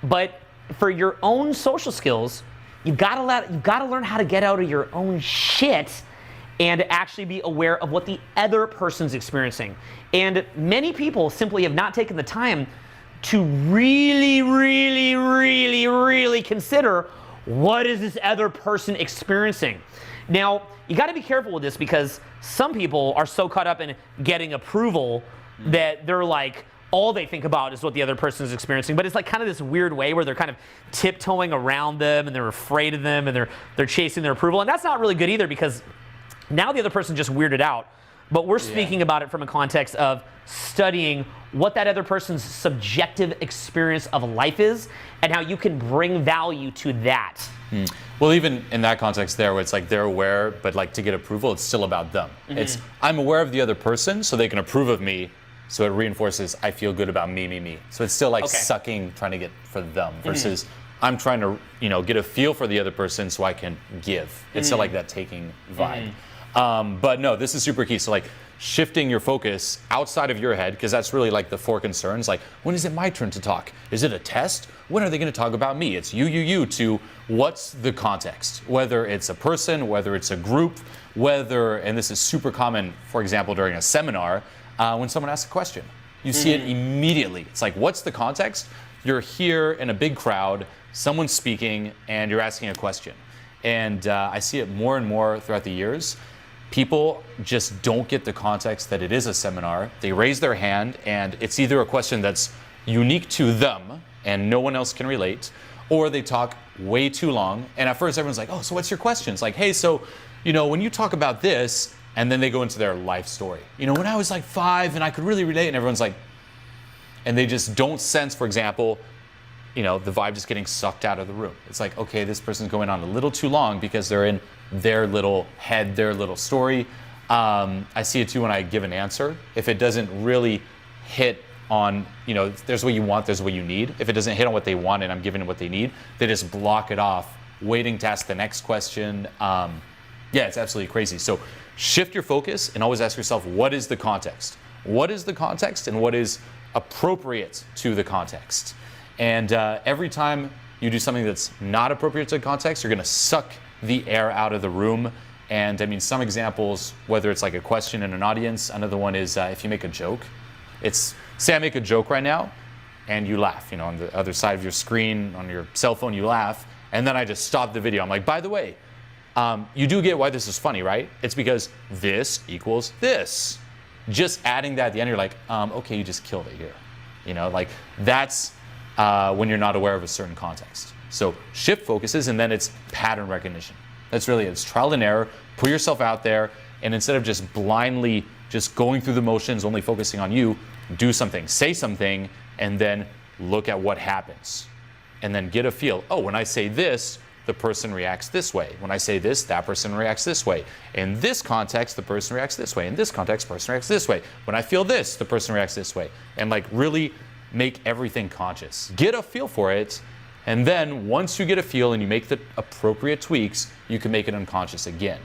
But for your own social skills, you've got to learn how to get out of your own shit and actually be aware of what the other person's experiencing. And many people simply have not taken the time to really, really, really, really consider what is this other person experiencing. Now, you got to be careful with this because some people are so caught up in getting approval that they're like, all they think about is what the other person is experiencing. But it's like kind of this weird way where they're kind of tiptoeing around them and they're afraid of them and they're chasing their approval. And that's not really good either because now the other person just weirded out. But we're speaking about it from a context of studying what that other person's subjective experience of life is and how you can bring value to that. Well, even in that context there, where it's like they're aware, but like to get approval, it's still about them. It's I'm aware of the other person so they can approve of me. So it reinforces, I feel good about me. So it's still like sucking, trying to get for them versus I'm trying to, get a feel for the other person so I can give. It's still like that taking vibe. But no, this is super key. So like shifting your focus outside of your head, because that's really like the four concerns. Like, when is it my turn to talk? Is it a test? When are they going to talk about me? It's you, to what's the context? Whether it's a person, whether it's a group, and this is super common, for example, during a seminar, when someone asks a question. You see it immediately. It's like, what's the context? You're here in a big crowd, someone's speaking, and you're asking a question. And I see it more and more throughout the years. People just don't get the context that it is a seminar. They raise their hand, and it's either a question that's unique to them, and no one else can relate, or they talk way too long. And at first, everyone's like, oh, so what's your question? It's like, hey, so, when you talk about this, and then they go into their life story. When I was like 5 and I could really relate, and everyone's like, and they just don't sense, for example, the vibe just getting sucked out of the room. It's like, okay, this person's going on a little too long because they're in their little head, their little story. I see it too when I give an answer. If it doesn't really hit on, there's what you want, there's what you need. If it doesn't hit on what they want and I'm giving them what they need, they just block it off, waiting to ask the next question. Yeah, it's absolutely crazy. So shift your focus and always ask yourself, what is the context? What is the context and what is appropriate to the context? And every time you do something that's not appropriate to the context, you're going to suck the air out of the room. And I mean, some examples, whether it's like a question in an audience, another one is if you make a joke. Say I make a joke right now and you laugh, on the other side of your screen, on your cell phone, you laugh. And then I just stop the video. I'm like, by the way, you do get why this is funny, right? It's because this equals this. Just adding that at the end, you're like, okay, you just killed it here. Like that's when you're not aware of a certain context. So shift focuses, and then it's pattern recognition. That's really it. It's trial and error. Put yourself out there, and instead of just blindly just going through the motions, only focusing on you, do something, say something, and then look at what happens. And then get a feel. Oh, when I say this, the person reacts this way. When I say this, that person reacts this way. In this context, the person reacts this way. In this context, the person reacts this way. When I feel this, the person reacts this way. And like really make everything conscious. Get a feel for it. And then once you get a feel and you make the appropriate tweaks, you can make it unconscious again.